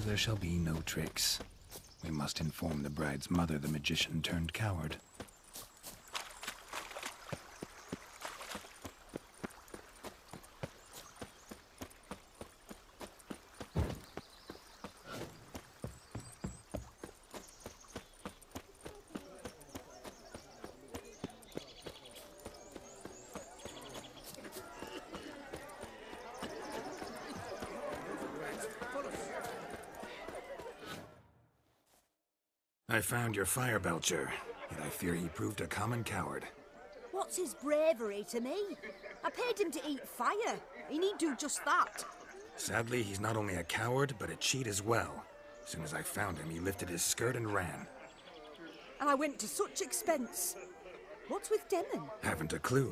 there shall be no tricks. We must inform the bride's mother the magician turned coward. I found your fire belcher, yet I fear he proved a common coward. What's his bravery to me? I paid him to eat fire. He need do just that. Sadly, he's not only a coward, but a cheat as well. As soon as I found him, he lifted his skirt and ran. And I went to such expense. What's with Demon? Haven't a clue.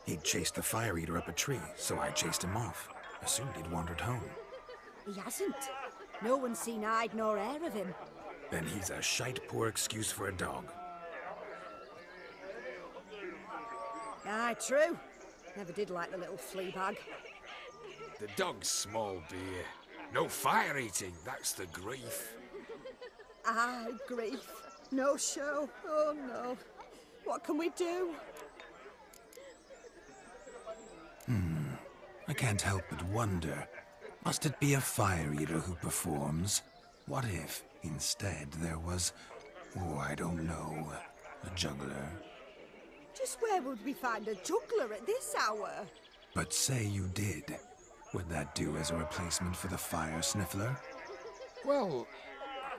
He'd chased the fire eater up a tree, so I chased him off. Assumed he'd wandered home. He hasn't. No one's seen hide nor hair of him. Then he's a shite poor excuse for a dog. Aye, true. Never did like the little flea bag. The dog's small, dear. No fire eating, that's the grief. Aye, grief. No show. Oh no. What can we do? I can't help but wonder. Must it be a fire eater who performs? What if, instead, there was, oh, I don't know, a juggler? Just where would we find a juggler at this hour? But say you did. Would that do as a replacement for the fire sniffler? Well,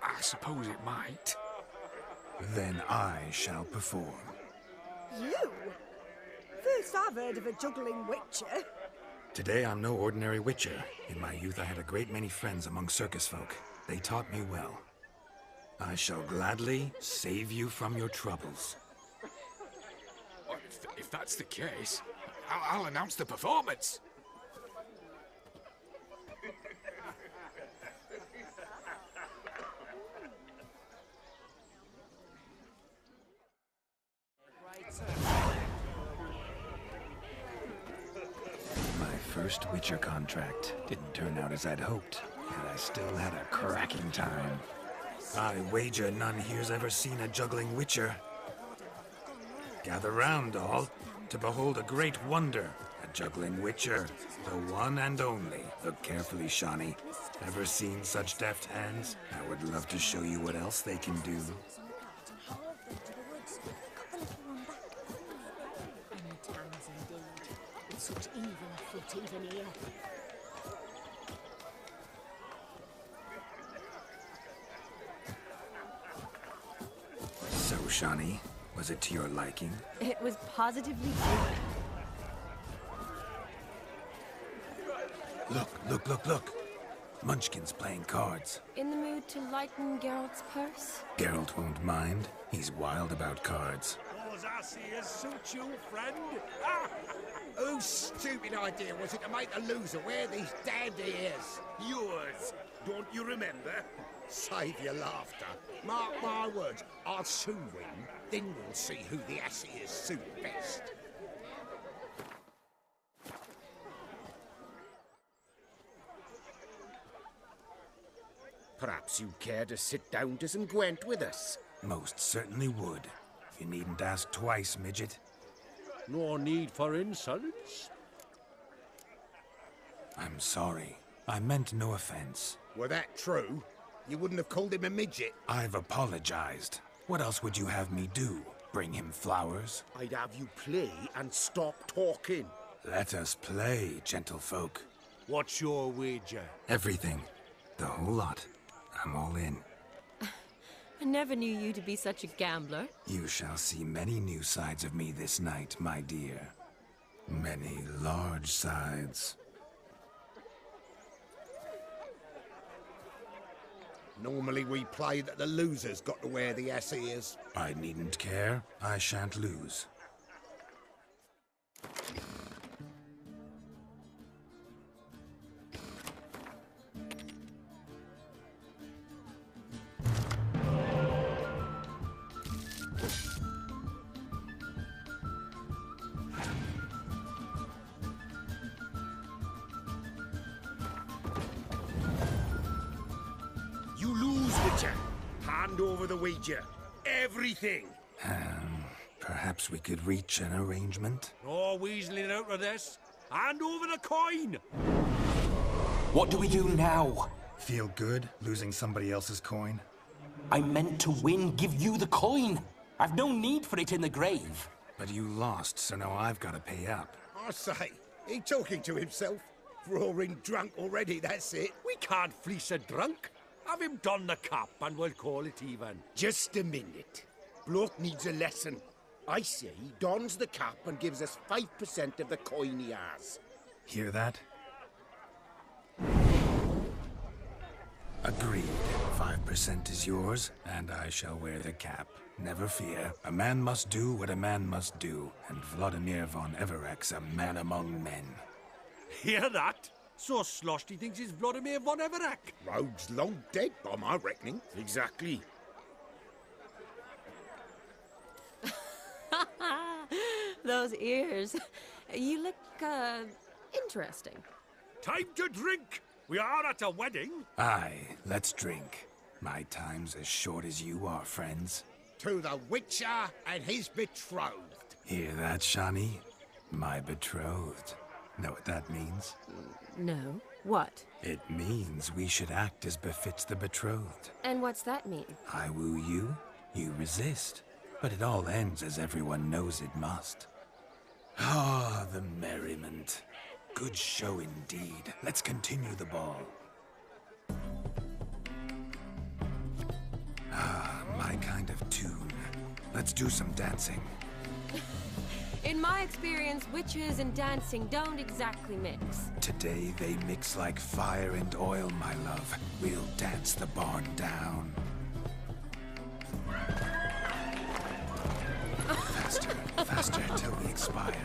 I suppose it might. Then I shall perform. You? First I've heard of a juggling witcher. Today I'm no ordinary witcher. In my youth I had a great many friends among circus folk. They taught me well. I shall gladly save you from your troubles. Well, if that's the case, I'll announce the performance. My first witcher contract didn't turn out as I'd hoped, and I still had a cracking time. I wager none here's ever seen a juggling witcher. Gather round, all, to behold a great wonder, a juggling witcher, the one and only. Look carefully, Shani. Ever seen such deft hands? I would love to show you what else they can do. Such evil afoot even here. So, Shani, was it to your liking? It was positively good. Look! Munchkin's playing cards. In the mood to lighten Geralt's purse? Geralt won't mind. He's wild about cards. Those asses suit you, friend? Whose stupid idea was it to make the loser wear these damned ears? Yours. Don't you remember? Save your laughter. Mark my words, I'll soon win. Then we'll see who the ass ears suit best. Perhaps you'd care to sit down to some Gwent with us? Most certainly would. You needn't ask twice, midget. No need for insults. I'm sorry. I meant no offense. Were that true, you wouldn't have called him a midget. I've apologized. What else would you have me do? Bring him flowers? I'd have you play and stop talking. Let us play, gentlefolk. What's your wager? Everything. The whole lot. I'm all in. I never knew you to be such a gambler. You shall see many new sides of me this night, my dear. Many large sides. Normally we play that the loser's got to wear the ass ears. I needn't care. I shan't lose. Witcher, hand over the wager. Everything. Perhaps we could reach an arrangement? No weaseling out of this. Hand over the coin. What do we do now? Feel good losing somebody else's coin? I meant to win, give you the coin. I've no need for it in the grave. But you lost, so now I've got to pay up. I say, he talking to himself? Roaring drunk already, that's it. We can't fleece a drunk. Have him don the cap and we'll call it even. Just a minute. Bloke needs a lesson. I say he dons the cap and gives us 5% of the coin he has. Hear that? Agreed. 5% is yours, and I shall wear the cap. Never fear. A man must do what a man must do, and Vladimir von Everek's a man among men. Hear that? So sloshed he thinks he's Vladimir von Everek. Rogue's long dead, by my reckoning. Exactly. Those ears. You look, interesting. Time to drink. We are at a wedding. Aye, let's drink. My time's as short as you are, friends. To the Witcher and his betrothed. Hear that, Shani? My betrothed. Know what that means? No. What? It means we should act as befits the betrothed. And what's that mean? I woo you, you resist. But it all ends as everyone knows it must. Ah, the merriment. Good show indeed. Let's continue the ball. Ah, my kind of tune. Let's do some dancing. In my experience, witches and dancing don't exactly mix. Today they mix like fire and oil, my love. We'll dance the barn down. Faster, faster till we expire.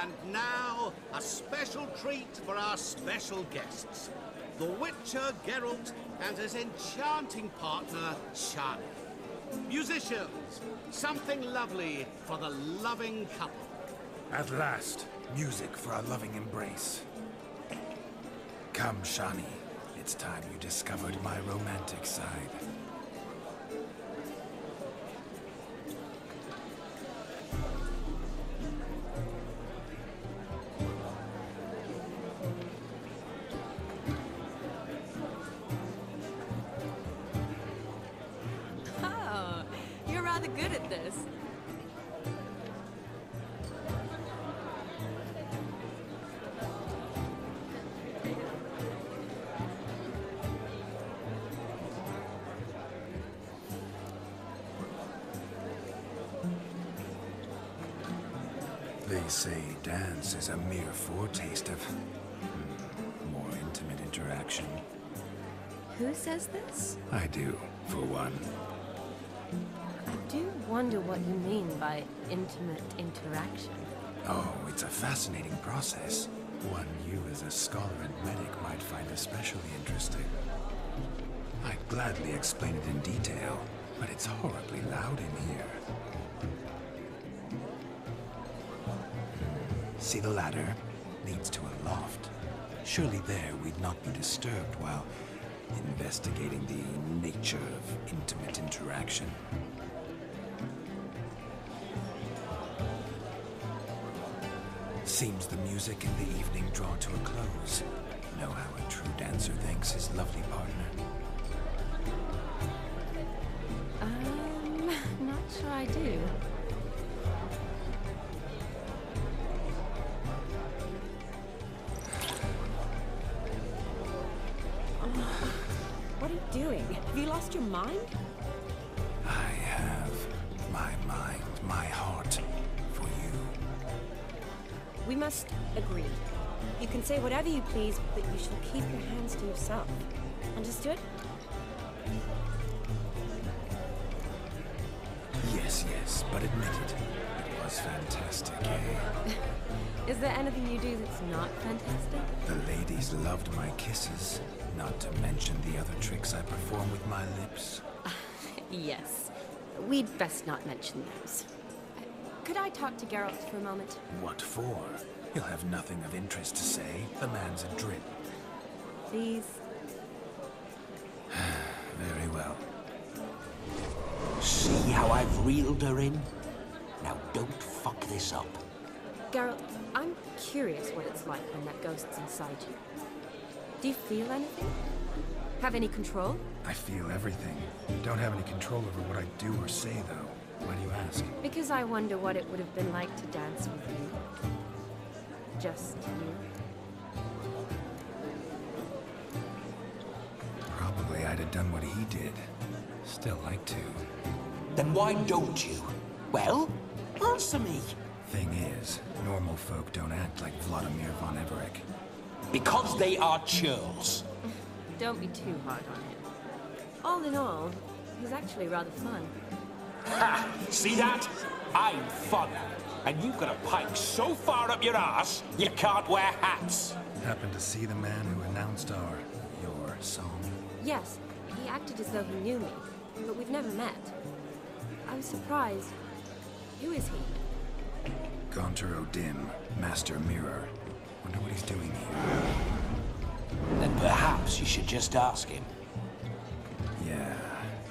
And now, a special treat for our special guests. The Witcher Geralt and his enchanting partner, Shani. Musicians, something lovely for the loving couple. At last, music for our loving embrace. Come, Shani. It's time you discovered my romantic side. Oh, you're rather good at this. They say dance is a mere foretaste of more intimate interaction. Who says this? I do, for one. I do wonder what you mean by intimate interaction. Oh, it's a fascinating process. One you as a scholar and medic might find especially interesting. I'd gladly explain it in detail, but it's horribly loud in here. See the ladder? Leads to a loft. Surely there we'd not be disturbed while investigating the nature of intimate interaction. Seems the music and the evening draw to a close. Know how a true dancer thanks his lovely partner. Not sure I do. What are you doing? Have you lost your mind? I have my mind, my heart for you. We must agree. You can say whatever you please, but you shall keep your hands to yourself. Understood? Yes, yes, but admit it. It was fantastic, eh? Is there anything you do that's not fantastic? The ladies loved my kisses, not to mention the other tricks I perform with my lips. Yes. We'd best not mention those. Could I talk to Geralt for a moment? What for? He'll have nothing of interest to say. The man's adrip. Please? Very well. See how I've reeled her in? Now don't fuck this up. Geralt, I'm curious what it's like when that ghost's inside you. Do you feel anything? Have any control? I feel everything. Don't have any control over what I do or say, though. Why do you ask? Because I wonder what it would have been like to dance with you. Just you. Probably I'd have done what he did. Still like to. Then why don't you? Well, answer me. Thing is, normal folk don't act like Vladimir von Everec. Because they are churls. Don't be too hard on him. All in all, he's actually rather fun. Ha! See that? I'm fun. And you've got a pipe so far up your ass, you can't wear hats. Happened to see the man who announced your song? Yes, he acted as though he knew me, but we've never met. I was surprised. Who is he? Gaunter O'Dim, Master Mirror. Wonder what he's doing here. Then perhaps you should just ask him. Yeah,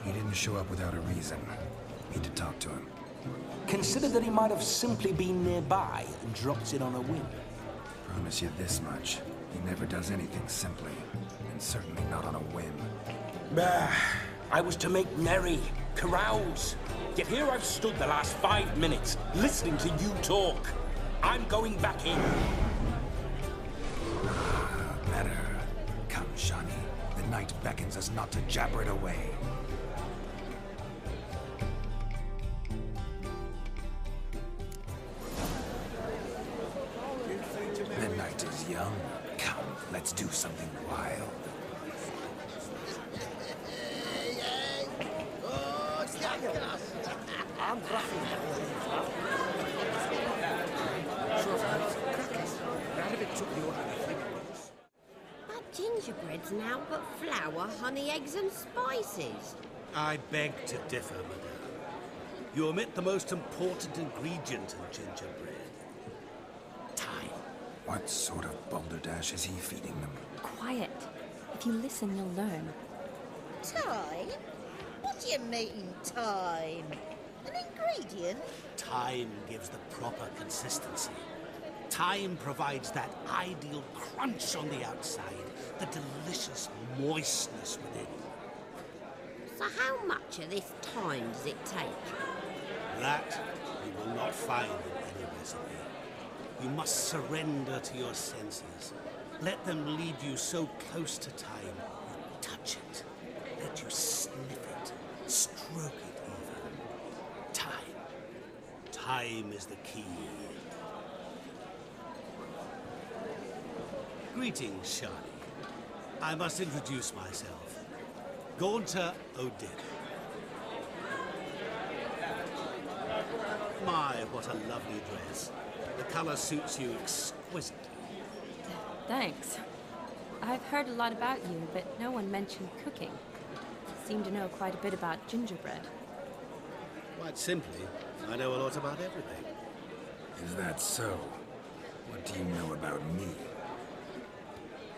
he didn't show up without a reason. Need to talk to him. Consider that he might have simply been nearby and dropped it on a whim. Promise you this much. He never does anything simply. And certainly not on a whim. Bah, I was to make merry, carouse. Yet here I've stood the last 5 minutes, listening to you talk. I'm going back in. Better. Come, Shani. The night beckons us not to jabber it away. The night is young. Come, let's do something wild. But gingerbread's now but flour, honey, eggs and spices. I beg to differ, madame. You omit the most important ingredient in gingerbread. Time. What sort of balderdash is he feeding them? Quiet. If you listen, you'll learn. Time? What do you mean, time? An ingredient? Time gives the proper consistency. Time provides that ideal crunch on the outside, the delicious moistness within. So how much of this time does it take? That you will not find in any recipe. You must surrender to your senses. Let them lead you so close to time, you touch it. Let you sniff it, stroke it even. Time. Time is the key. Greetings, Shani. I must introduce myself. Gaunter O'Dim. My, what a lovely dress. The color suits you exquisitely. Thanks. I've heard a lot about you, but no one mentioned cooking. Seem to know quite a bit about gingerbread. Quite simply, I know a lot about everything. Is that so? What do you know about me?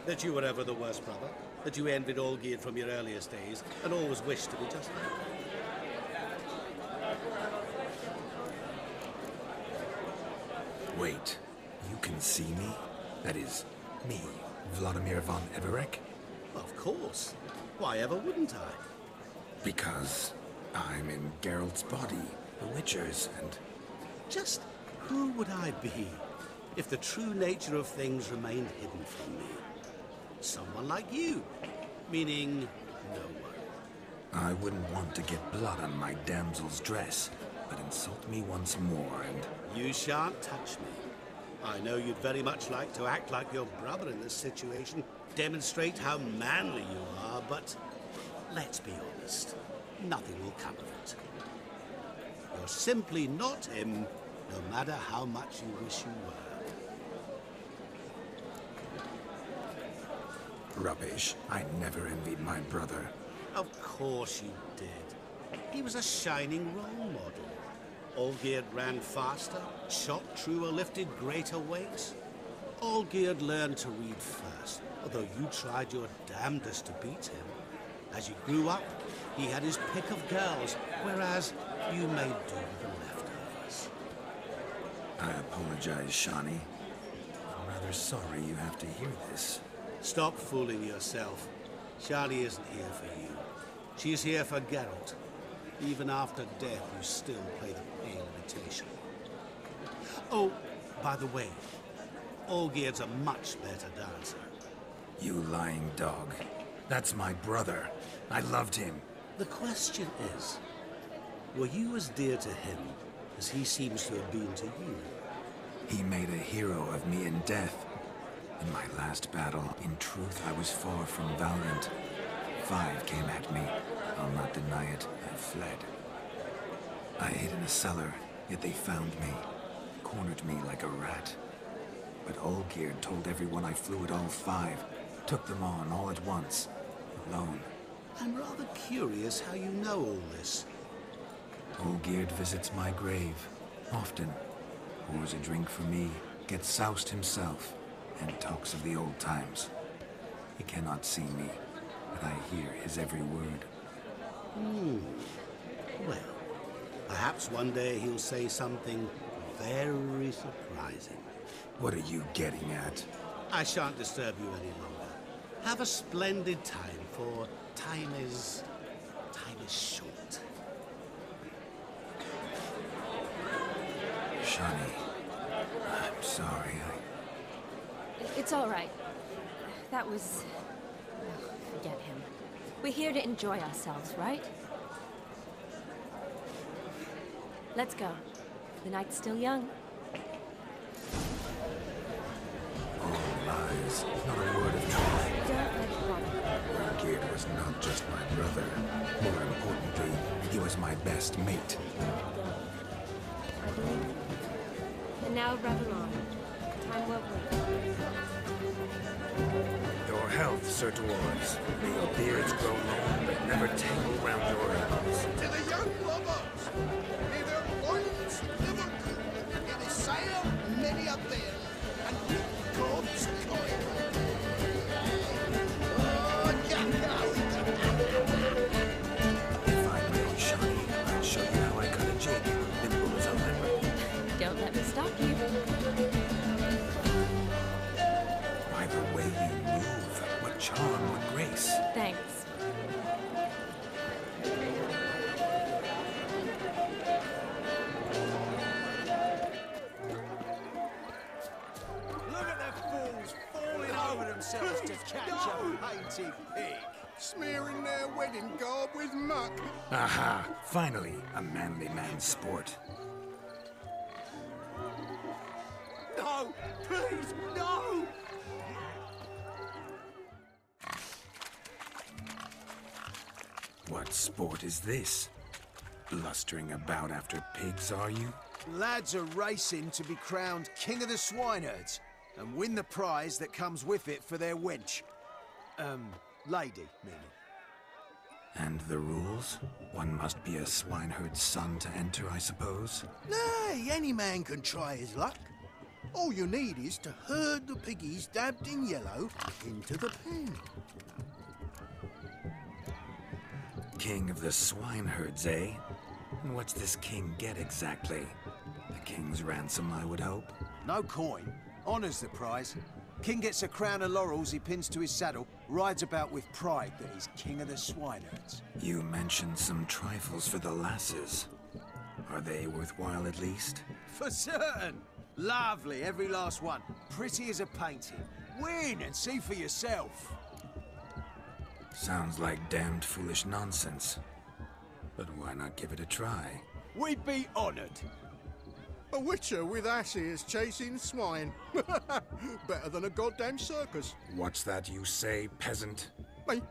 That you were ever the worst brother, that you envied Olgierd from your earliest days, and always wished to be just like him. Wait, you can see me? That is, me, Vladimir von Everec? Of course. Why ever wouldn't I? Because I'm in Geralt's body, the Witcher's, and... Just who would I be if the true nature of things remained hidden from me? Someone like you, meaning no one. I wouldn't want to get blood on my damsel's dress, but insult me once more and... You shan't touch me. I know you'd very much like to act like your brother in this situation, demonstrate how manly you are, but let's be honest, nothing will come of it. You're simply not him, no matter how much you wish you were. Rubbish. I never envied my brother. Of course you did. He was a shining role model. Olgierd ran faster, shot truer, lifted greater weights. Olgierd learned to read first, although you tried your damnedest to beat him. As you grew up, he had his pick of girls, whereas you made do with the leftovers. I apologize, Shani. I'm rather sorry you have to hear this. Stop fooling yourself. Shani isn't here for you. She's here for Geralt. Even after death, you still play the pale imitation. Oh, by the way, Olgierd's a much better dancer. You lying dog. That's my brother. I loved him. The question is, were you as dear to him as he seems to have been to you? He made a hero of me in death. In my last battle, in truth, I was far from valiant. 5 came at me. I'll not deny it. I fled. I hid in a cellar, yet they found me. Cornered me like a rat. But Olgierd told everyone I flew at all 5. Took them on all at once. Alone. I'm rather curious how you know all this. Olgierd visits my grave. Often. Pours a drink for me. Gets soused himself. And talks of the old times. He cannot see me, but I hear his every word. Well, perhaps one day he'll say something very surprising. What are you getting at? I shan't disturb you any longer. Have a splendid time, for time is short. Shani, I'm sorry. It's all right. That was... forget him. We're here to enjoy ourselves, right? Let's go. The night's still young. All lies. Not a word of truth. Don't let it run. Olgierd was not just my brother. More importantly, he was my best mate. I believe it. And now revel on. Time won't wait. Your health, Sir Dwarves. May your beards grow long, but never tangle round your elbows. To the young lovers, may their loins never cool. May they sire many a bear, and keep God's coin. Oh, jackass! If I may, Shani, I'll show you how I cut a jig. Nimble as a leopard. Don't let me stop you. By the way you move, what charm, what grace. Thanks. Look at the fools falling over themselves to catch a painted pig. Smearing their wedding garb with muck. Aha! Finally, a manly man's sport. No! Please, no! What sport is this? Blustering about after pigs, are you? Lads are racing to be crowned King of the Swineherds and win the prize that comes with it for their wench. Lady, meaning. And the rules? One must be a swineherd's son to enter, I suppose? Nay, any man can try his luck. All you need is to herd the piggies dabbed in yellow into the pen. King of the swineherds, eh? And what's this king get exactly? The king's ransom, I would hope. No coin. Honours the prize. King gets a crown of laurels he pins to his saddle, rides about with pride that he's king of the swineherds. You mentioned some trifles for the lasses. Are they worthwhile at least? For certain. Lovely, every last one. Pretty as a painting. Win and see for yourself. Sounds like damned foolish nonsense. But why not give it a try? We'd be honoured. A witcher with ass ears chasing swine. Better than a goddamn circus. What's that you say, peasant? Me?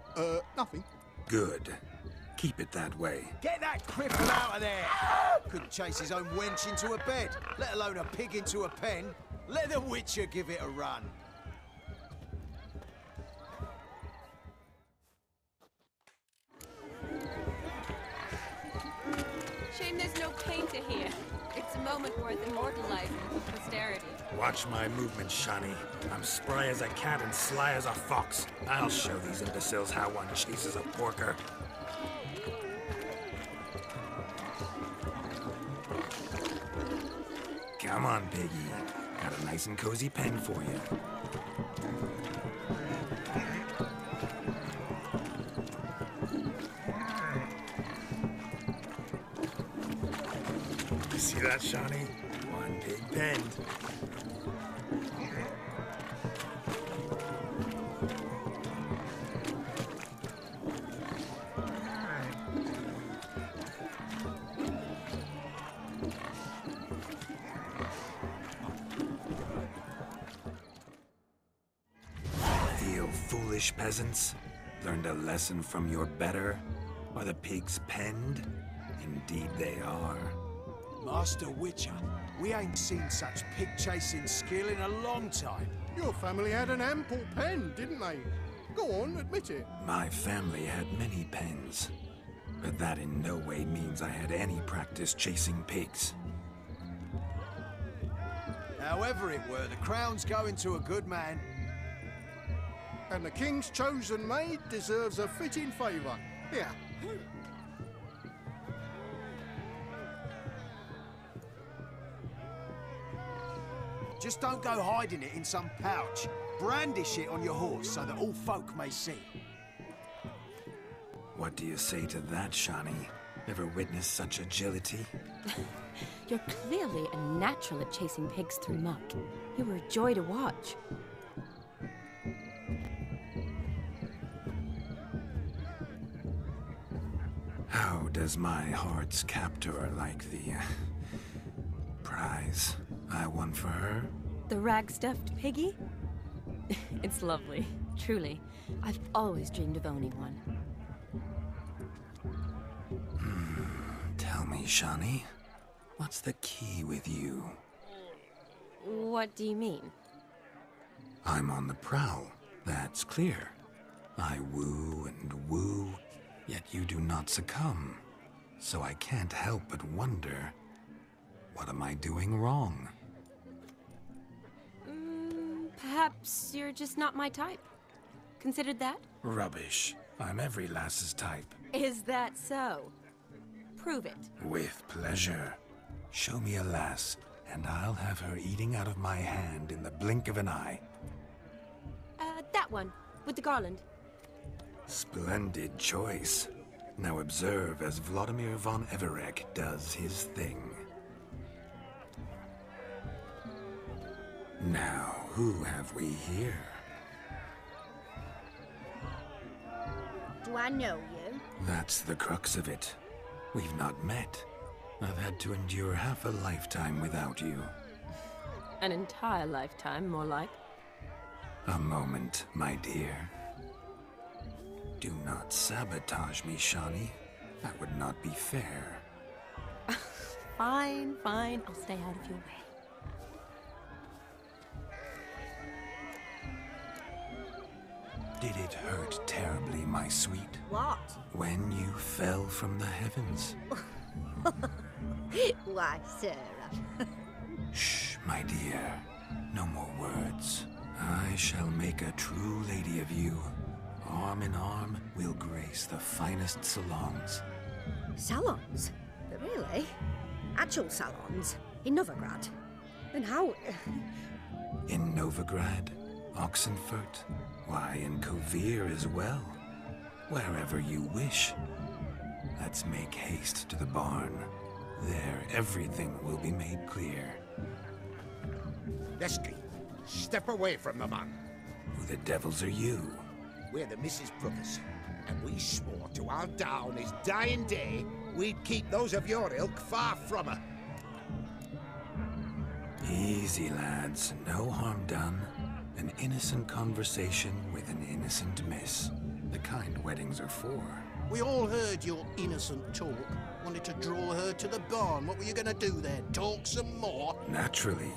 Nothing. Good. Keep it that way. Get that cripple out of there! Couldn't chase his own wench into a bed, let alone a pig into a pen. Let the witcher give it a run. Shame there's no painter here. It's a moment worth immortalizing for posterity. Watch my movements, Shani. I'm spry as a cat and sly as a fox. I'll show these imbeciles how one chases a porker. Come on, piggy. Got a nice and cozy pen for you. See that, Shani? One big pen. Feel foolish, peasants? Learned a lesson from your better? Are the pigs penned? Indeed they are. Master Witcher, we ain't seen such pig-chasing skill in a long time. Your family had an ample pen, didn't they? Go on, admit it. My family had many pens, but that in no way means I had any practice chasing pigs. However it were, the crown's going to a good man. And the king's chosen maid deserves a fitting favour. Here. Just don't go hiding it in some pouch. Brandish it on your horse so that all folk may see. What do you say to that, Shani? Ever witnessed such agility? You're clearly a natural at chasing pigs through muck. You were a joy to watch. How does my heart's captor like the prize I won for her? The rag-stuffed piggy? It's lovely, truly. I've always dreamed of owning one. Tell me, Shani, what's the key with you? What do you mean? I'm on the prowl, that's clear. I woo and woo, yet you do not succumb. So I can't help but wonder, what am I doing wrong? Perhaps you're just not my type. Considered that? Rubbish. I'm every lass's type. Is that so? Prove it. With pleasure. Show me a lass, and I'll have her eating out of my hand in the blink of an eye. That one, with the garland. Splendid choice. Now observe as Vladimir von Everek does his thing. Now, who have we here? Do I know you? That's the crux of it. We've not met. I've had to endure half a lifetime without you. An entire lifetime, more like. A moment, my dear. Do not sabotage me, Shani. That would not be fair. Fine, fine. I'll stay out of your way. Did it hurt terribly, my sweet? What? When you fell from the heavens? Why, Sarah. Shh, my dear. No more words. I shall make a true lady of you. Arm in arm, we'll grace the finest salons. Salons? Really? Actual salons? In Novigrad? Then how... In Novigrad, Oxenfurt, why, in Kovir as well. Wherever you wish. Let's make haste to the barn. There, everything will be made clear. Lesky, step away from the man. Who the devils are you? We're the Mrs. Brookers. And we swore to our Da on his dying day we'd keep those of your ilk far from her. Easy, lads. No harm done. An innocent conversation with an innocent miss. The kind weddings are for. We all heard your innocent talk. Wanted to draw her to the barn. What were you gonna do there? Talk some more? Naturally,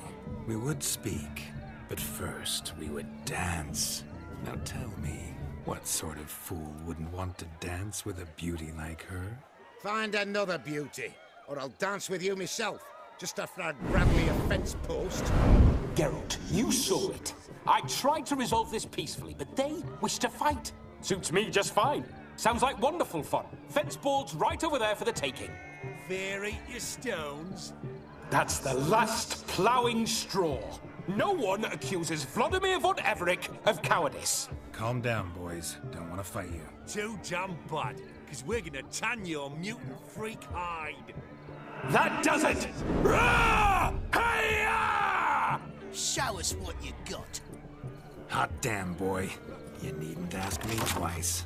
we would speak. But first, we would dance. Now tell me, what sort of fool wouldn't want to dance with a beauty like her? Find another beauty, or I'll dance with you myself. Just after I grab me a fence post. Geralt, you saw it. I tried to resolve this peacefully, but they wish to fight. Suits me just fine. Sounds like wonderful fun. Fence boards right over there for the taking. Fair eat your stones. That's the last ploughing straw. No one accuses Vladimir von Everett of cowardice. Calm down, boys. Don't want to fight you. Too damn bad, because we're gonna tan your mutant freak hide. That does it! Rah! Hi-ya! Show us what you got. Hot damn, boy. You needn't ask me twice.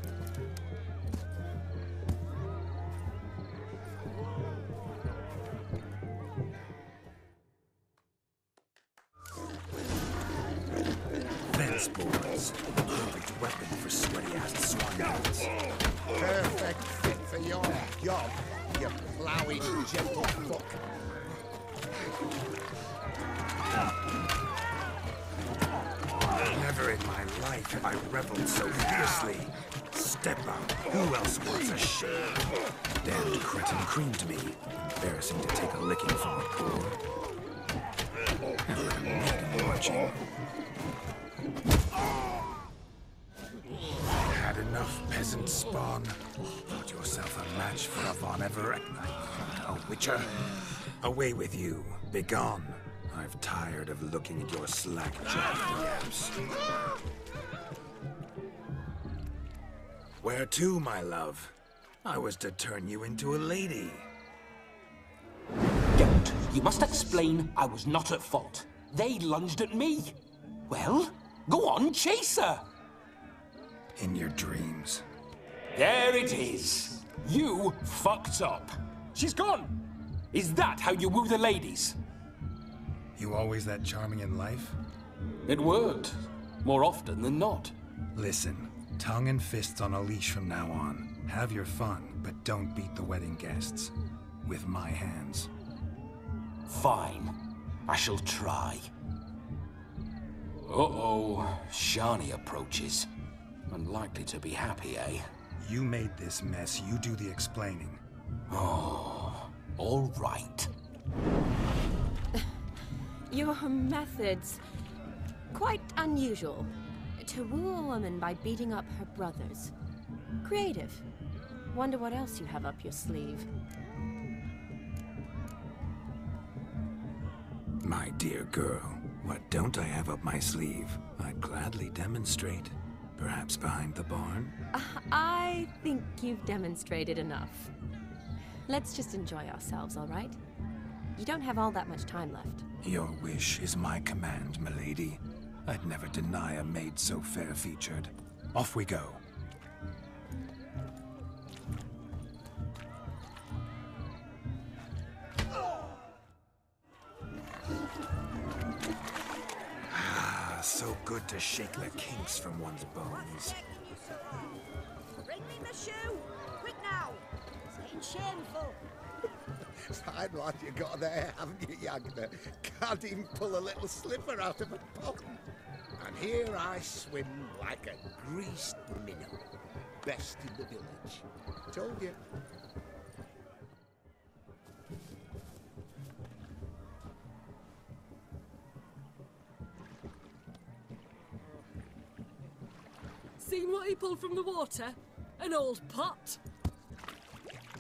Fence boards. Perfect weapon for sweaty-ass swine. Perfect fit for your job, you ploughing gentle fuck. Never in my life have I reveled so fiercely. Step up. Who else wants a shave? Damned cretin creamed me. Embarrassing to take a licking from a poor. Never made watching. Had enough, peasant spawn. Thought yourself a match for a Von Everett. A witcher. Away with you. Begone. I've tired of looking at your slack-jawed yaps. Where to, my love? I was to turn you into a lady. Geralt, you must explain I was not at fault. They lunged at me. Well, go on, chase her. In your dreams. There it is. You fucked up. She's gone. Is that how you woo the ladies? You always that charming in life? It worked. More often than not. Listen, tongue and fists on a leash from now on. Have your fun, but don't beat the wedding guests. With my hands. Fine. I shall try. Uh-oh. Shani approaches. Unlikely to be happy, eh? You made this mess. You do the explaining. Oh, all right. Your methods... quite unusual. To woo a woman by beating up her brothers. Creative. Wonder what else you have up your sleeve. My dear girl, what don't I have up my sleeve? I'd gladly demonstrate. Perhaps behind the barn? I think you've demonstrated enough. Let's just enjoy ourselves, all right? You don't have all that much time left. Your wish is my command, milady. I'd never deny a maid so fair-featured. Off we go. So good to shake the kinks from one's bones. Bring me my shoe! Quick now! It's getting shameful. Fine lad you got there, haven't you, Yagna? Can't even pull a little slipper out of a pond. And here I swim like a greased minnow. Best in the village. Told you. Seen what he pulled from the water? An old pot.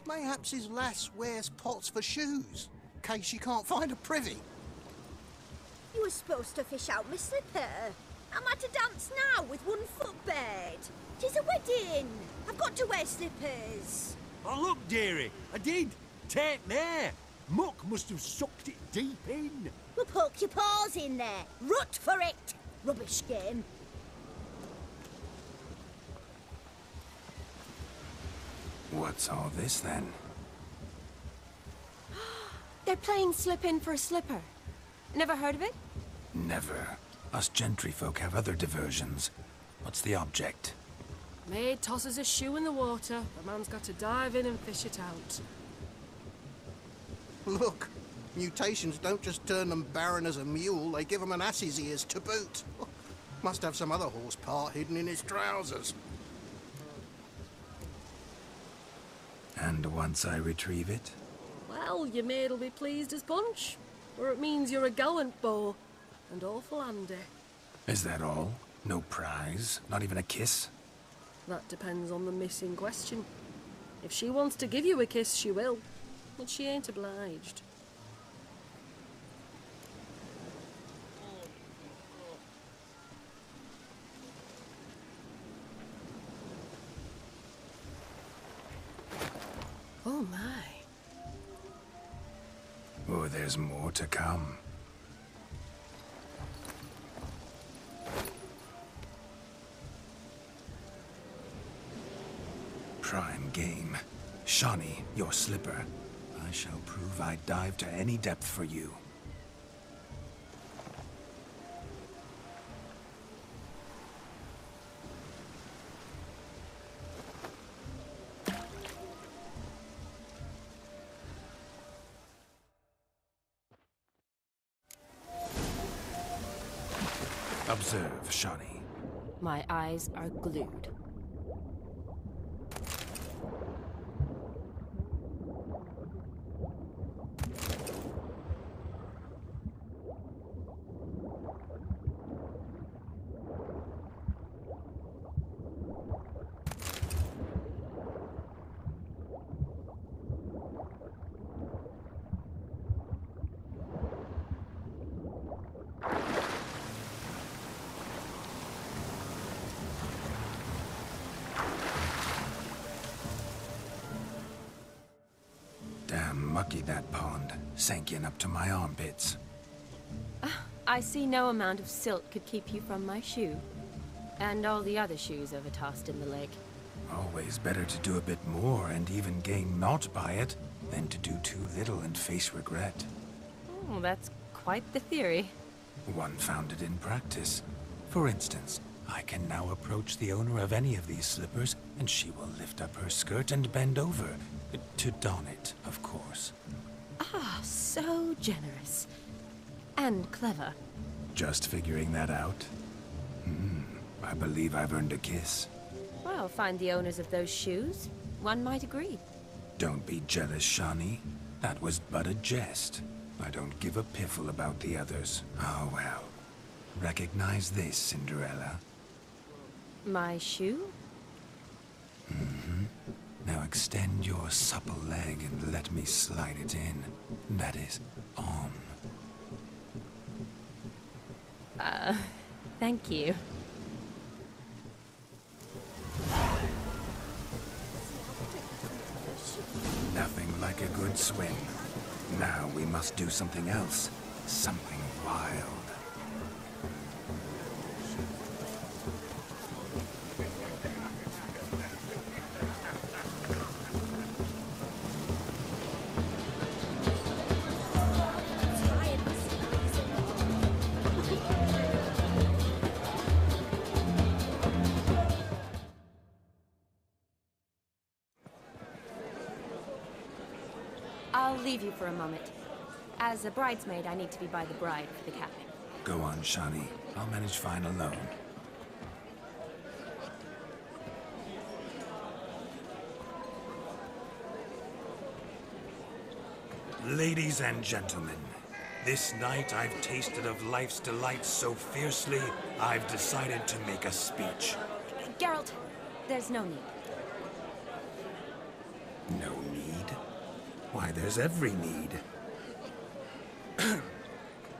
Mayhaps his lass wears pots for shoes, in case she can't find a privy. You were supposed to fish out my slipper. Am I to dance now with one foot bared? 'Tis a wedding. I've got to wear slippers. Oh, look, dearie, I did. Take there. Muck must have sucked it deep in. Well, poke your paws in there. Rut for it. Rubbish game. What's all this, then? They're playing slip-in for a slipper. Never heard of it? Never. Us gentry folk have other diversions. What's the object? Maid tosses a shoe in the water. The man's got to dive in and fish it out. Look, mutations don't just turn them barren as a mule, they give them an ass's ears to boot. Must have some other horse part hidden in his trousers. And once I retrieve it? Well, your maid'll be pleased as punch. Or it means you're a gallant beau. And awful handy. Is that all? No prize? Not even a kiss? That depends on the miss in question. If she wants to give you a kiss, she will. But she ain't obliged. Oh my. Oh, there's more to come. Prime game. Shani, your slipper. I shall prove I'd dive to any depth for you. Observe, Shani. My eyes are glued. Mucky, that pond. Sank in up to my armpits. I see no amount of silt could keep you from my shoe. And all the other shoes ever tossed in the lake. Always better to do a bit more and even gain naught by it than to do too little and face regret. Oh, that's quite the theory. One founded in practice. For instance, I can now approach the owner of any of these slippers, and she will lift up her skirt and bend over. To don it, of course. Ah, so generous. And clever. Just figuring that out? I believe I've earned a kiss. Well, find the owners of those shoes. One might agree. Don't be jealous, Shani. That was but a jest. I don't give a piffle about the others. Oh, well. Recognize this, Cinderella. My shoe? Now extend your supple leg and let me slide it in. That is, on. Thank you. Nothing like a good swim. Now we must do something else. Something wild. I'll leave you for a moment. As a bridesmaid, I need to be by the bride for the capping. Go on, Shani. I'll manage fine alone. Ladies and gentlemen, this night I've tasted of life's delights so fiercely, I've decided to make a speech. Geralt, there's no need. No need? Why, there's every need.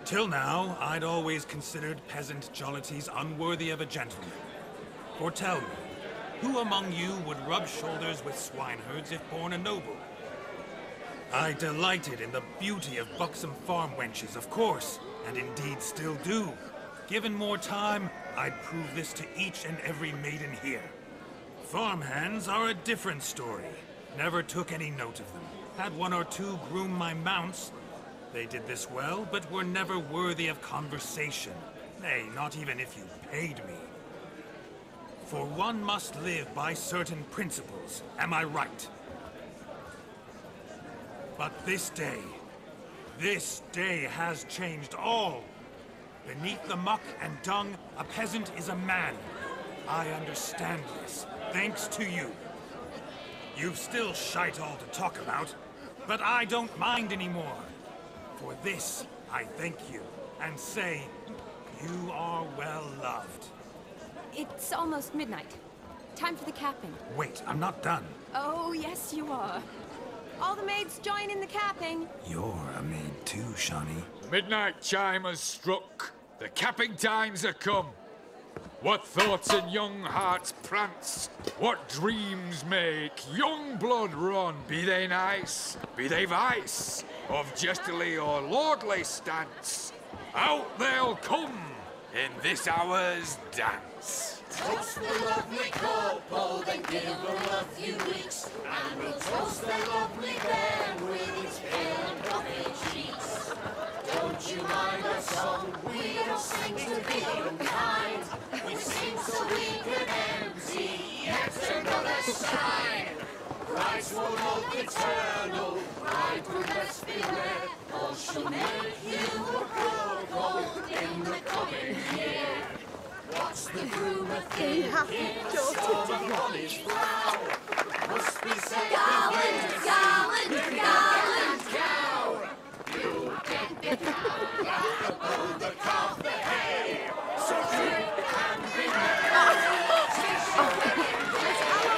Till now, I'd always considered peasant jollities unworthy of a gentleman. For tell me, who among you would rub shoulders with swineherds if born a noble? I delighted in the beauty of buxom farm wenches, of course, and indeed still do. Given more time, I'd prove this to each and every maiden here. Farmhands are a different story. Never took any note of them. Had one or two groom my mounts. They did this well, but were never worthy of conversation. Nay, not even if you paid me. For one must live by certain principles, am I right? But this day has changed all. Beneath the muck and dung, a peasant is a man. I understand this, thanks to you. You've still shite all to talk about, but I don't mind anymore. For this, I thank you, and say, you are well loved. It's almost midnight. Time for the capping. Wait, I'm not done. Oh, yes, you are. All the maids join in the capping. You're a maid too, Shani. The midnight chime has struck. The capping times are come. What thoughts in young hearts prance? What dreams make young blood run? Be they nice, be they vice, of jestly or lordly stance, out they'll come in this hour's dance. Toast the lovely couple, then give them a few weeks, and we'll toast the lovely band with its pale and puffy cheeks. Don't you mind our song? We don't sing to be unkind. We sing so we can empty yet another shrine. Christ will look eternal, bride will best beware, or she'll make you a cuckold in the coming year. What's the groom a thinking? Storm of Holly's brow must be said. Garland, garland, garland, cow. You get the cow, laugh the calf, the hay. So drink and be merry.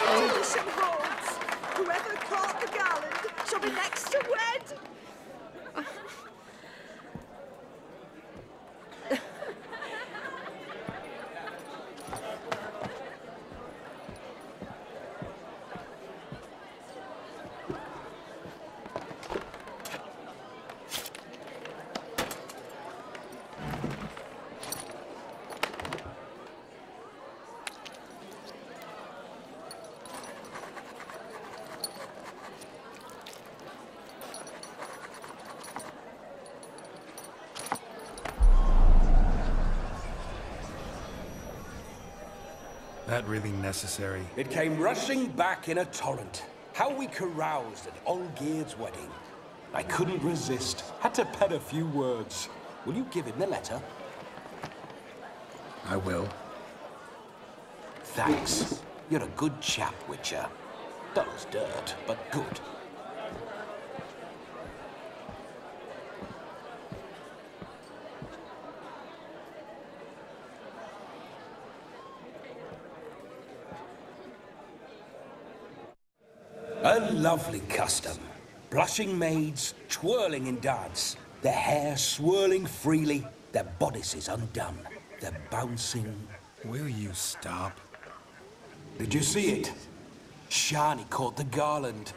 Tradition holds. Whoever caught the garland shall be next to wed. That really necessary? It came rushing back in a torrent. How we caroused at Olgierd's wedding. I couldn't resist. Had to pen a few words. Will you give him the letter? I will. Thanks. You're a good chap, Witcher. Dull as dirt, but good. A lovely custom. Blushing maids, twirling in dance, their hair swirling freely, their bodices undone, their bouncing... Will you stop? Did you see it? Shani caught the garland.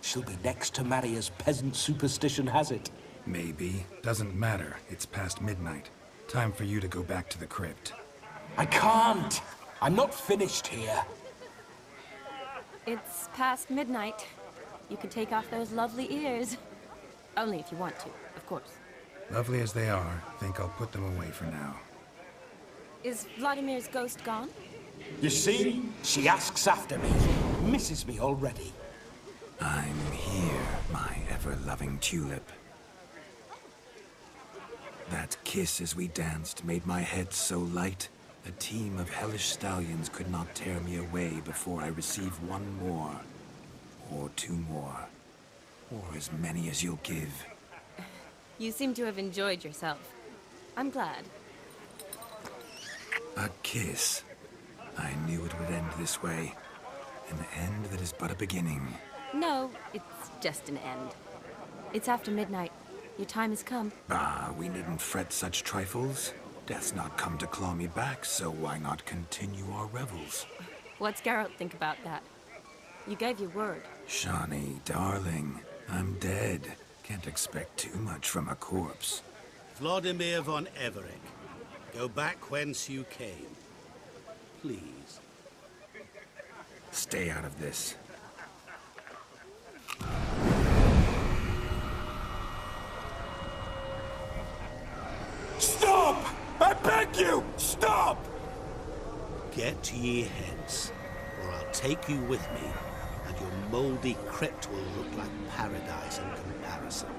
She'll be next to marry as peasant superstition has it. Maybe. Doesn't matter. It's past midnight. Time for you to go back to the crypt. I can't. I'm not finished here. It's past midnight. You can take off those lovely ears. Only if you want to, of course. Lovely as they are, think I'll put them away for now. Is Vladimir's ghost gone? You see? She asks after me. Misses me already. I'm here, my ever-loving tulip. That kiss as we danced made my head so light. A team of hellish stallions could not tear me away before I receive one more. Or two more. Or as many as you'll give. You seem to have enjoyed yourself. I'm glad. A kiss. I knew it would end this way. An end that is but a beginning. No, it's just an end. It's after midnight. Your time has come. Ah, we needn't fret such trifles. Death's not come to claw me back, so why not continue our revels? What's Geralt think about that? You gave your word. Shani, darling, I'm dead. Can't expect too much from a corpse. Vladimir von Everett, go back whence you came. Please. Stay out of this. Stop! I beg you! Stop! Get ye hence, or I'll take you with me, and your mouldy crypt will look like paradise in comparison.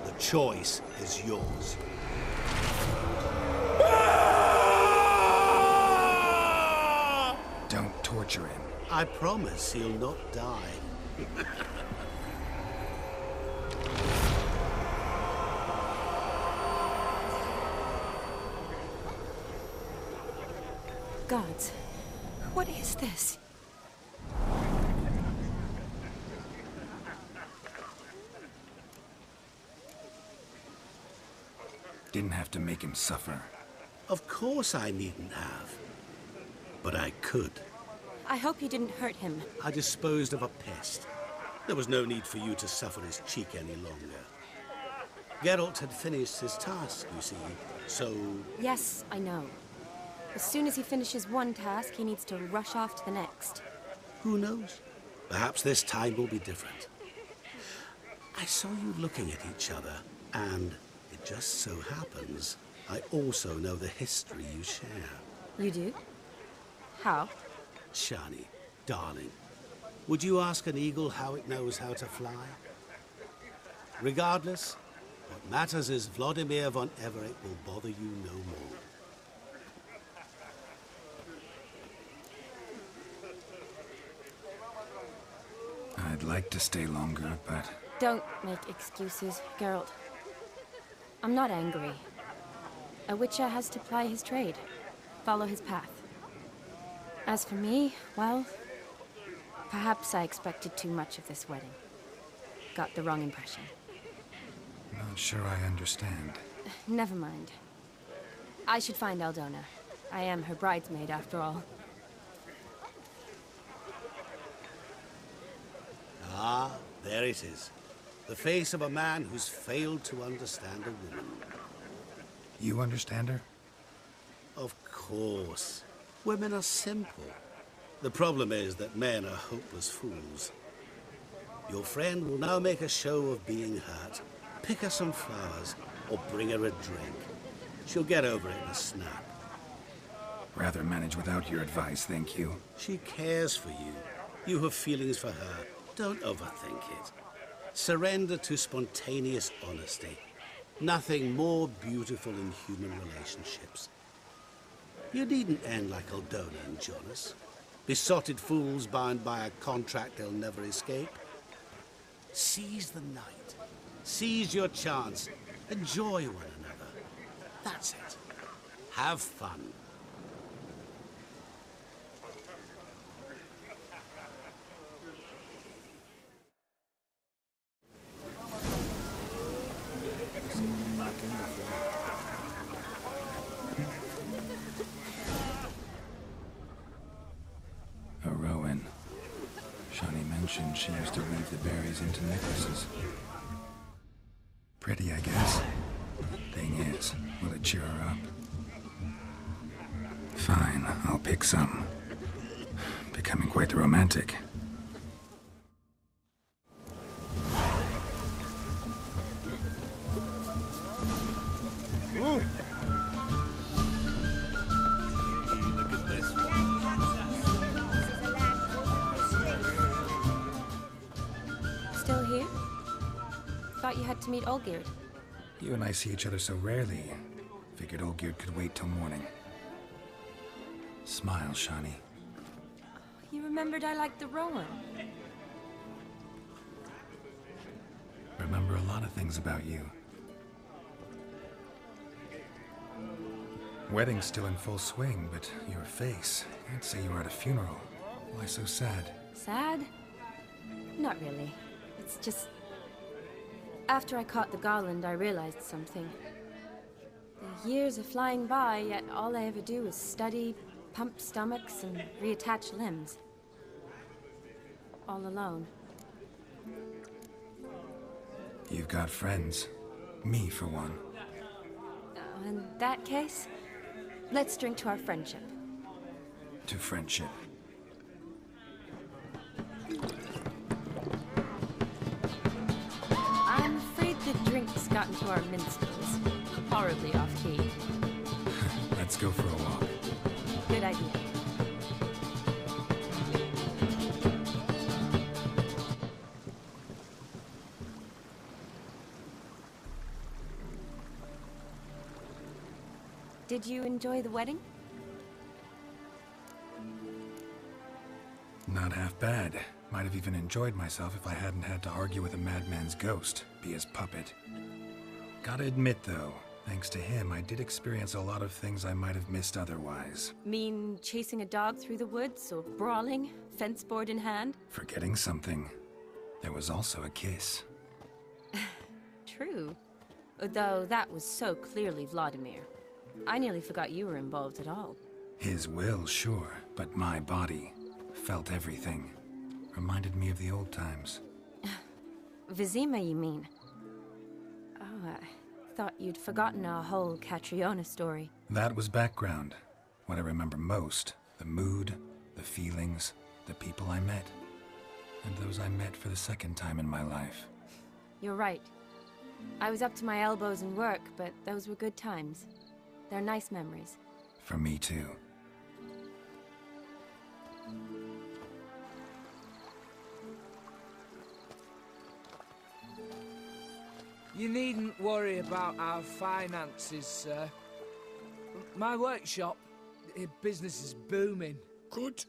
The choice is yours. Don't torture him. I promise he'll not die. Gods, what is this? Didn't have to make him suffer. Of course I needn't have. But I could. I hope you didn't hurt him. I disposed of a pest. There was no need for you to suffer his cheek any longer. Geralt had finished his task, you see, so... Yes, I know. As soon as he finishes one task, he needs to rush off to the next. Who knows? Perhaps this time will be different. I saw you looking at each other, and it just so happens I also know the history you share. You do? How? Shani, darling, would you ask an eagle how it knows how to fly? Regardless, what matters is Vladimir von Everett will bother you no more. I'd like to stay longer, but... Don't make excuses, Geralt. I'm not angry. A witcher has to ply his trade, follow his path. As for me, well, perhaps I expected too much of this wedding. Got the wrong impression. Not sure I understand. Never mind. I should find Aldona. I am her bridesmaid, after all. Ah, there it is. The face of a man who's failed to understand a woman. You understand her? Of course. Women are simple. The problem is that men are hopeless fools. Your friend will now make a show of being hurt, pick her some flowers, or bring her a drink. She'll get over it in a snap. Rather manage without your advice, thank you. She cares for you. You have feelings for her. Don't overthink it. Surrender to spontaneous honesty. Nothing more beautiful in human relationships. You needn't end like Aldona and Jonas. Besotted fools bound by a contract they'll never escape. Seize the night. Seize your chance. Enjoy one another. That's it. Have fun. A rowan. Shani mentioned she used to weave the berries into necklaces. Pretty, I guess. Thing is, will it cheer her up? Fine, I'll pick some. Becoming quite the romantic. Ooh. Still here? Thought you had to meet Olgierd. You and I see each other so rarely. Figured Olgierd could wait till morning. Smile, Shani. You remembered I liked the rowan. Remember a lot of things about you. Wedding's still in full swing, but your face, I'd say you were at a funeral. Why so sad? Sad? Not really. It's just... After I caught the garland, I realized something. The years are flying by, yet all I ever do is study, pump stomachs, and reattach limbs. All alone. You've got friends. Me, for one. In that case, let's drink to our friendship. To friendship. I'm afraid the drink's gotten to our minstrels. Horribly off Let's go for a walk. Good idea. Did you enjoy the wedding? Not half bad. Might have even enjoyed myself if I hadn't had to argue with a madman's ghost, be his puppet. Gotta admit, though, thanks to him, I did experience a lot of things I might have missed otherwise. Mean chasing a dog through the woods, or brawling, fence board in hand? Forgetting something. There was also a kiss. True. Though that was so clearly Vladimir. I nearly forgot you were involved at all. His will, sure, but my body felt everything. Reminded me of the old times. Vizima, you mean? Oh, I thought you'd forgotten our whole Catriona story. That was background. What I remember most, the mood, the feelings, the people I met. And those I met for the second time in my life. You're right. I was up to my elbows in work, but those were good times. They're nice memories. For me, too. You needn't worry about our finances, sir. My workshop, business is booming. Good.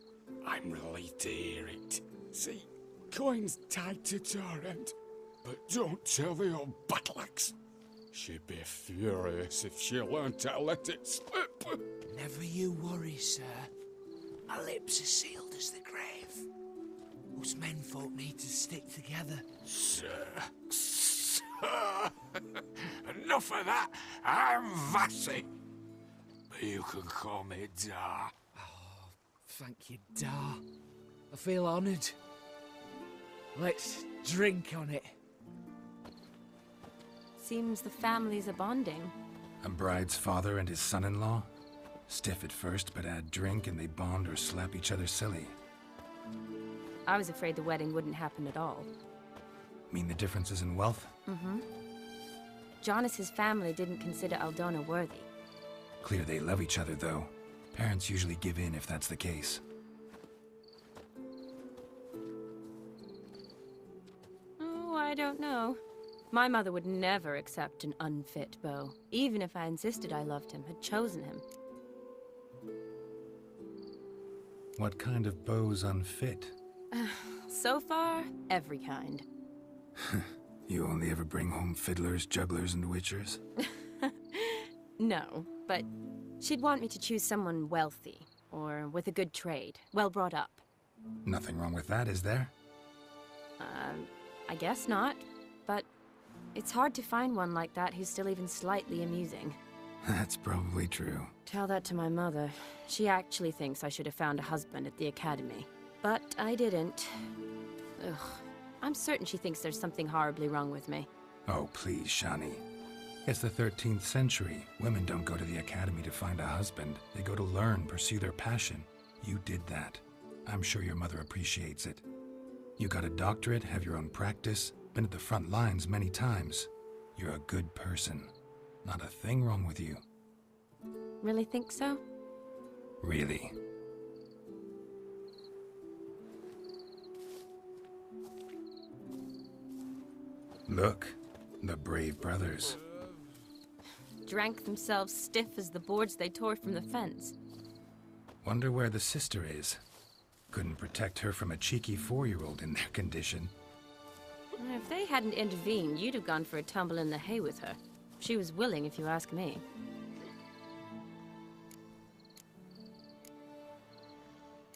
I'm relieved to hear it. See, coin's tied to Torrent, but don't tell the old battle-axe. She'd be furious if she learned to let it slip. Never you worry, sir. My lips are sealed as the grave. Us menfolk need to stick together. Sir. Enough of that. I'm Vassy. But you can call me Dar. Oh, thank you, Dar. I feel honoured. Let's drink on it. Seems the families are bonding. A bride's father and his son-in-law? Stiff at first, but add drink and they bond or slap each other silly. I was afraid the wedding wouldn't happen at all. Mean the differences in wealth? Mm-hmm. Jonas's family didn't consider Aldona worthy. Clear they love each other, though. Parents usually give in if that's the case. Oh, I don't know. My mother would never accept an unfit beau, even if I insisted I loved him, had chosen him. What kind of beau's unfit? So far, every kind. You only ever bring home fiddlers, jugglers, and witchers? No, but she'd want me to choose someone wealthy, or with a good trade, well brought up. Nothing wrong with that, is there? I guess not, but it's hard to find one like that who's still even slightly amusing. That's probably true. Tell that to my mother. She actually thinks I should have found a husband at the academy. But I didn't. Ugh. I'm certain she thinks there's something horribly wrong with me. Oh, please, Shani. It's the 13th century. Women don't go to the academy to find a husband. They go to learn, pursue their passion. You did that. I'm sure your mother appreciates it. You got a doctorate, have your own practice, been at the front lines many times. You're a good person. Not a thing wrong with you. Really think so? Really. Look, the brave brothers. Drank themselves stiff as the boards they tore from the fence. Wonder where the sister is. Couldn't protect her from a cheeky 4-year-old in their condition. If they hadn't intervened, you'd have gone for a tumble in the hay with her. She was willing, if you ask me.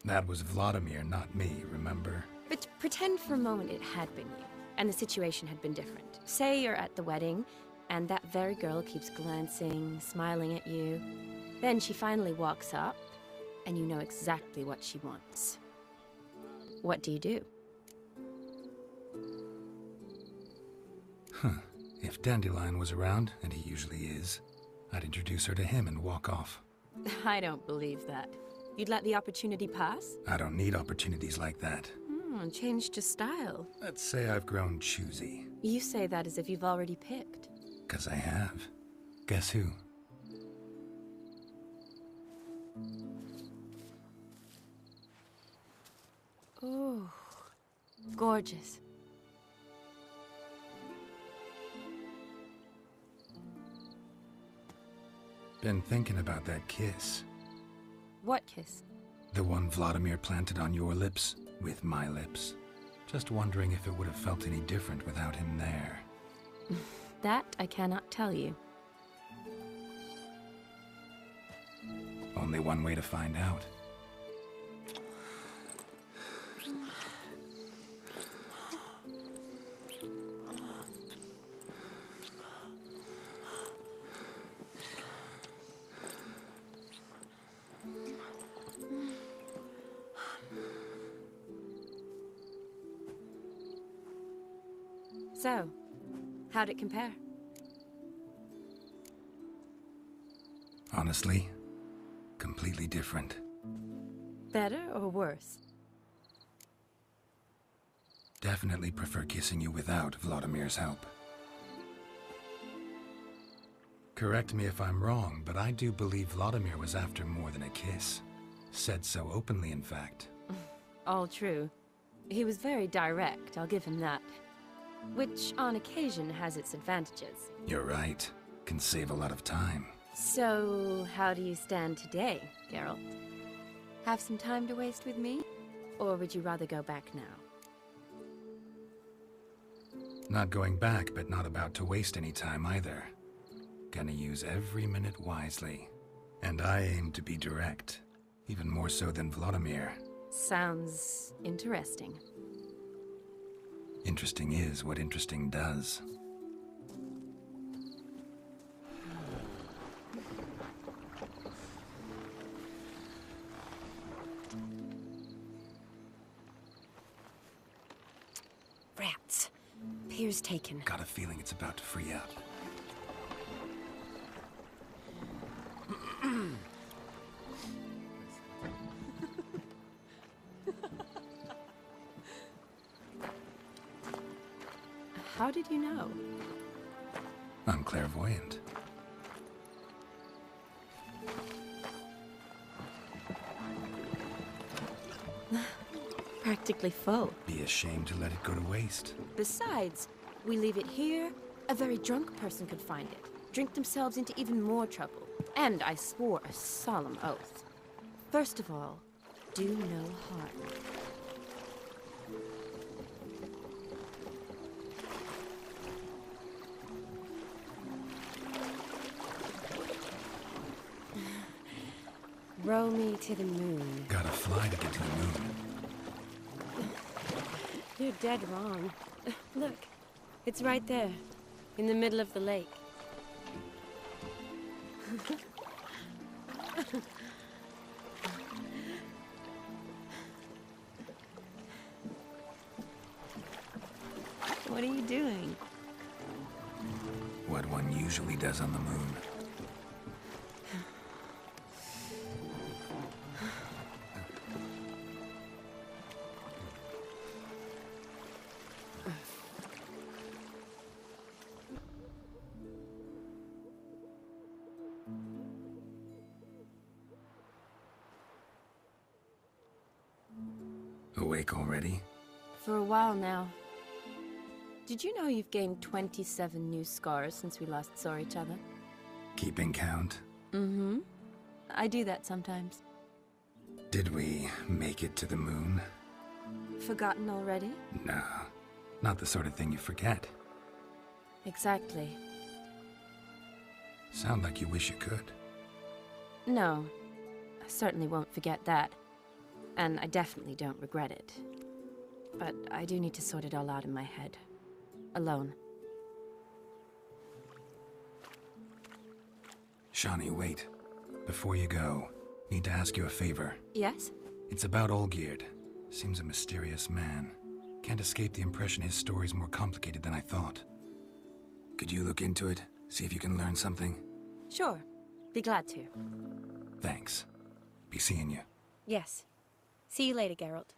That was Vladimir, not me, remember? But pretend for a moment it had been you, and the situation had been different. Say you're at the wedding, and that very girl keeps glancing, smiling at you. Then she finally walks up, and you know exactly what she wants. What do you do? Huh. If Dandelion was around, and he usually is, I'd introduce her to him and walk off. I don't believe that. You'd let the opportunity pass? I don't need opportunities like that. Changed your style. Let's say I've grown choosy. You say that as if you've already picked. 'Cause I have. Guess who? Ooh, gorgeous. Been thinking about that kiss. What kiss? The one Vladimir planted on your lips, with my lips. Just wondering if it would have felt any different without him there. That I cannot tell you. Only one way to find out. So, how'd it compare? Honestly, completely different. Better or worse? Definitely prefer kissing you without Vladimir's help. Correct me if I'm wrong, but I do believe Vladimir was after more than a kiss. Said so openly, in fact. All true. He was very direct, I'll give him that. Which, on occasion, has its advantages. You're right. Can save a lot of time. So, how do you stand today, Geralt? Have some time to waste with me? Or would you rather go back now? Not going back, but not about to waste any time either. Gonna use every minute wisely. And I aim to be direct. Even more so than Vladimir. Sounds interesting. Interesting is what interesting does. Rats. Pier's taken. Got a feeling it's about to free up. How did you know? I'm clairvoyant. Practically full. Be ashamed to let it go to waste. Besides, we leave it here, a very drunk person could find it, drink themselves into even more trouble. And I swore a solemn oath. First of all, do no harm. Row me to the moon. Gotta fly to get to the moon. You're dead wrong. Look, it's right there, in the middle of the lake. What are you doing? What one usually does on the moon. Awake already? For a while now. Did you know you've gained 27 new scars since we last saw each other? Keeping count? Mm-hmm. I do that sometimes. Did we make it to the moon? Forgotten already? No, not the sort of thing you forget. Exactly. Sound like you wish you could. No, I certainly won't forget that. And I definitely don't regret it. But I do need to sort it all out in my head. Alone. Shani, wait. Before you go, need to ask you a favor. Yes? It's about Olgierd. Seems a mysterious man. Can't escape the impression his story's more complicated than I thought. Could you look into it? See if you can learn something? Sure. Be glad to. Thanks. Be seeing you. Yes. See you later, Geralt.